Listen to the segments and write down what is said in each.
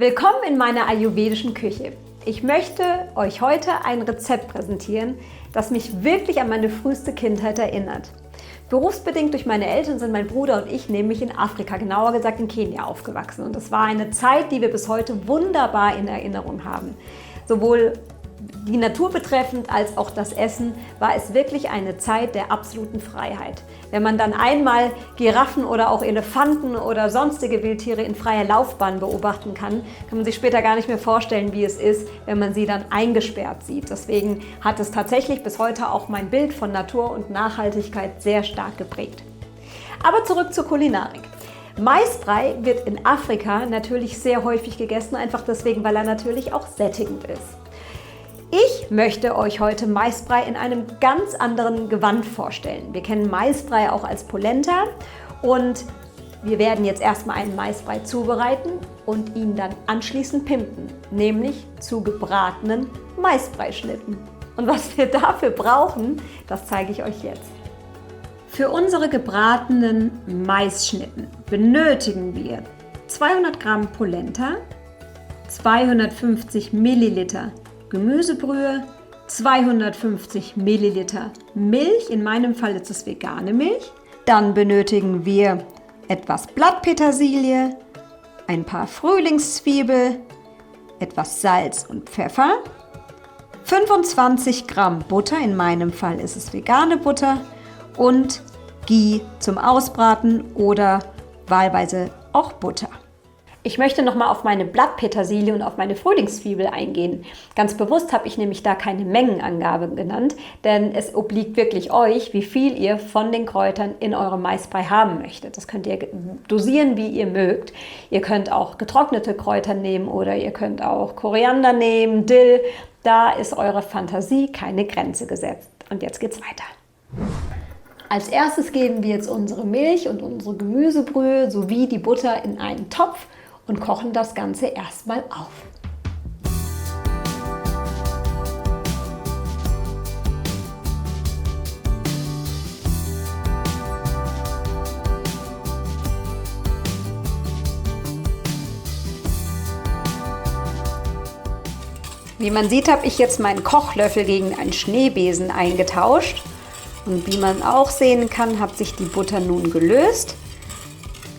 Willkommen in meiner ayurvedischen Küche. Ich möchte euch heute ein Rezept präsentieren, das mich wirklich an meine früheste Kindheit erinnert. Berufsbedingt durch meine Eltern sind mein Bruder und ich nämlich in Afrika, genauer gesagt in Kenia, aufgewachsen. Und das war eine Zeit, die wir bis heute wunderbar in Erinnerung haben. Sowohl die Natur betreffend als auch das Essen war es wirklich eine Zeit der absoluten Freiheit. Wenn man dann einmal Giraffen oder auch Elefanten oder sonstige Wildtiere in freier Laufbahn beobachten kann man sich später gar nicht mehr vorstellen, wie es ist, wenn man sie dann eingesperrt sieht. Deswegen hat es tatsächlich bis heute auch mein Bild von Natur und Nachhaltigkeit sehr stark geprägt. Aber zurück zur Kulinarik. Maisbrei wird in Afrika natürlich sehr häufig gegessen, einfach deswegen, weil er natürlich auch sättigend ist. Ich möchte euch heute Maisbrei in einem ganz anderen Gewand vorstellen. Wir kennen Maisbrei auch als Polenta und wir werden jetzt erstmal einen Maisbrei zubereiten und ihn dann anschließend pimpen, nämlich zu gebratenen Maisbreischnitten. Und was wir dafür brauchen, das zeige ich euch jetzt. Für unsere gebratenen Maisschnitten benötigen wir 200 Gramm Polenta, 250 Milliliter Gemüsebrühe, 250 Milliliter Milch, in meinem Fall ist es vegane Milch. Dann benötigen wir etwas Blattpetersilie, ein paar Frühlingszwiebel, etwas Salz und Pfeffer, 25 Gramm Butter, in meinem Fall ist es vegane Butter und Ghee zum Ausbraten oder wahlweise auch Butter. Ich möchte nochmal auf meine Blattpetersilie und auf meine Frühlingszwiebel eingehen. Ganz bewusst habe ich nämlich da keine Mengenangabe genannt, denn es obliegt wirklich euch, wie viel ihr von den Kräutern in eurem Maisbrei haben möchtet. Das könnt ihr dosieren, wie ihr mögt. Ihr könnt auch getrocknete Kräuter nehmen oder ihr könnt auch Koriander nehmen, Dill. Da ist eure Fantasie keine Grenze gesetzt. Und jetzt geht's weiter. Als erstes geben wir jetzt unsere Milch und unsere Gemüsebrühe sowie die Butter in einen Topf und kochen das Ganze erstmal auf. Wie man sieht, habe ich jetzt meinen Kochlöffel gegen einen Schneebesen eingetauscht. Und wie man auch sehen kann, hat sich die Butter nun gelöst.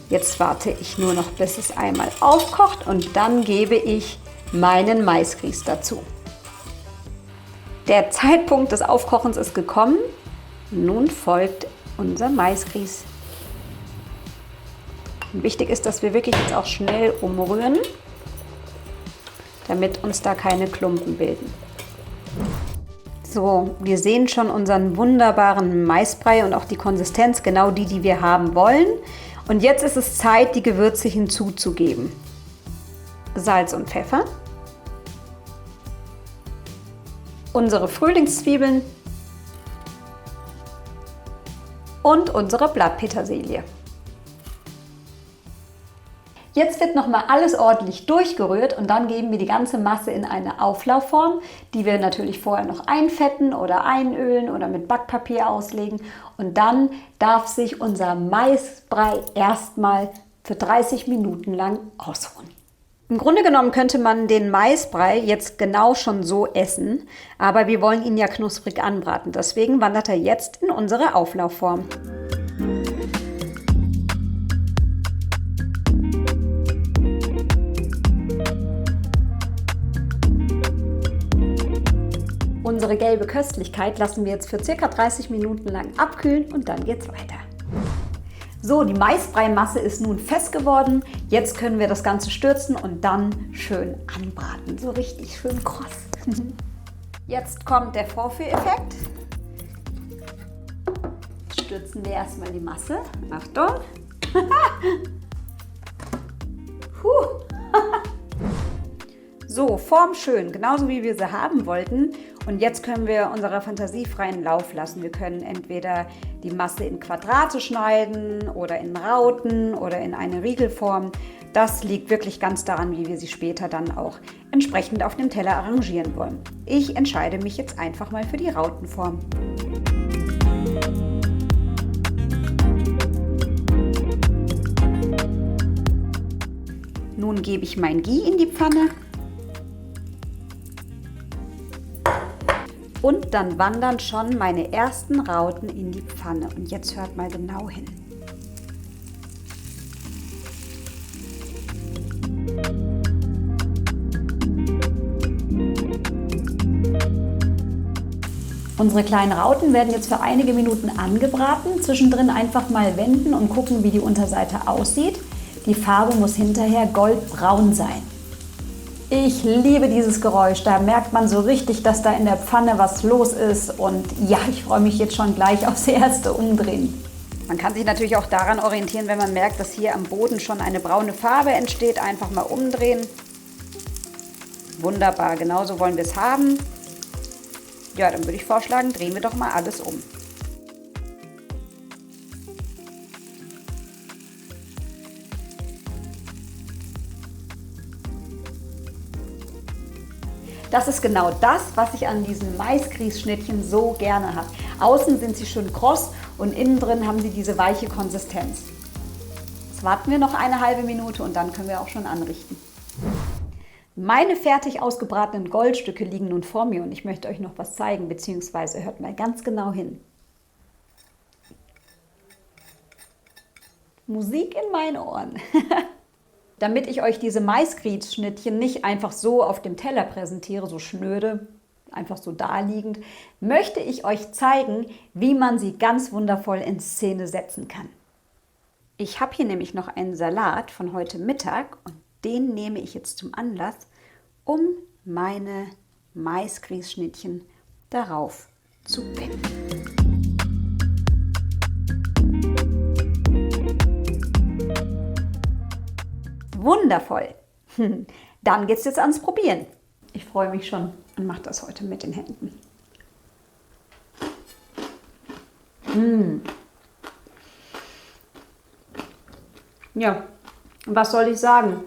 Jetzt warte ich nur noch, bis es einmal aufkocht und dann gebe ich meinen Maisgrieß dazu. Der Zeitpunkt des Aufkochens ist gekommen. Nun folgt unser Maisgrieß. Und wichtig ist, dass wir wirklich jetzt auch schnell umrühren, damit uns da keine Klumpen bilden. So, wir sehen schon unseren wunderbaren Maisbrei und auch die Konsistenz, genau die wir haben wollen. Und jetzt ist es Zeit, die Gewürze hinzuzugeben. Salz und Pfeffer, unsere Frühlingszwiebeln und unsere Blattpetersilie. Jetzt wird nochmal alles ordentlich durchgerührt und dann geben wir die ganze Masse in eine Auflaufform, die wir natürlich vorher noch einfetten oder einölen oder mit Backpapier auslegen. Und dann darf sich unser Maisbrei erstmal für 30 Minuten lang ausruhen. Im Grunde genommen könnte man den Maisbrei jetzt genau schon so essen, aber wir wollen ihn ja knusprig anbraten. Deswegen wandert er jetzt in unsere Auflaufform. Unsere gelbe Köstlichkeit lassen wir jetzt für ca. 30 Minuten lang abkühlen und dann geht's weiter. So, die Maisbrei-Masse ist nun fest geworden. Jetzt können wir das Ganze stürzen und dann schön anbraten. So richtig schön kross. Jetzt kommt der Vorführeffekt. Stürzen wir erstmal die Masse. Achtung! So, formschön, genauso wie wir sie haben wollten. Und jetzt können wir unserer Fantasie freien Lauf lassen. Wir können entweder die Masse in Quadrate schneiden oder in Rauten oder in eine Riegelform. Das liegt wirklich ganz daran, wie wir sie später dann auch entsprechend auf dem Teller arrangieren wollen. Ich entscheide mich jetzt einfach mal für die Rautenform. Nun gebe ich mein Ghee in die Pfanne. Und dann wandern schon meine ersten Rauten in die Pfanne. Und jetzt hört mal genau hin. Unsere kleinen Rauten werden jetzt für einige Minuten angebraten. Zwischendrin einfach mal wenden und gucken, wie die Unterseite aussieht. Die Farbe muss hinterher goldbraun sein. Ich liebe dieses Geräusch. Da merkt man so richtig, dass da in der Pfanne was los ist. Und ja, ich freue mich jetzt schon gleich aufs erste Umdrehen. Man kann sich natürlich auch daran orientieren, wenn man merkt, dass hier am Boden schon eine braune Farbe entsteht. Einfach mal umdrehen. Wunderbar, genauso wollen wir es haben. Ja, dann würde ich vorschlagen, drehen wir doch mal alles um. Das ist genau das, was ich an diesen Maisgrießschnittchen so gerne habe. Außen sind sie schön kross und innen drin haben sie diese weiche Konsistenz. Jetzt warten wir noch eine halbe Minute und dann können wir auch schon anrichten. Meine fertig ausgebratenen Goldstücke liegen nun vor mir und ich möchte euch noch was zeigen, beziehungsweise hört mal ganz genau hin. Musik in meinen Ohren. Damit ich euch diese Maisgrießschnittchen nicht einfach so auf dem Teller präsentiere, so schnöde, einfach so daliegend, möchte ich euch zeigen, wie man sie ganz wundervoll in Szene setzen kann. Ich habe hier nämlich noch einen Salat von heute Mittag und den nehme ich jetzt zum Anlass, um meine Maisgrießschnittchen darauf zu pimpen. Wundervoll! Dann geht es jetzt ans Probieren. Ich freue mich schon und mache das heute mit den Händen. Ja, was soll ich sagen?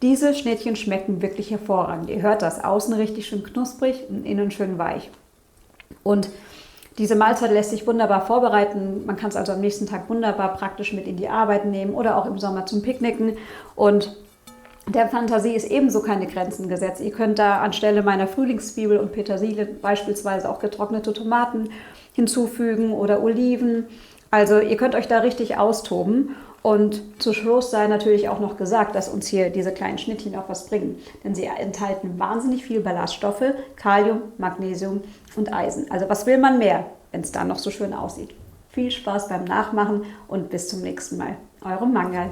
Diese Schnittchen schmecken wirklich hervorragend. Ihr hört das, außen richtig schön knusprig und innen schön weich. Und diese Mahlzeit lässt sich wunderbar vorbereiten. Man kann es also am nächsten Tag wunderbar praktisch mit in die Arbeit nehmen oder auch im Sommer zum Picknicken. Und der Fantasie ist ebenso keine Grenzen gesetzt. Ihr könnt da anstelle meiner Frühlingszwiebel und Petersilie beispielsweise auch getrocknete Tomaten hinzufügen oder Oliven. Also ihr könnt euch da richtig austoben. Und zu Schluss sei natürlich auch noch gesagt, dass uns hier diese kleinen Schnittchen auch was bringen. Denn sie enthalten wahnsinnig viel Ballaststoffe, Kalium, Magnesium und Eisen. Also was will man mehr, wenn es da noch so schön aussieht? Viel Spaß beim Nachmachen und bis zum nächsten Mal. Eure Mangal.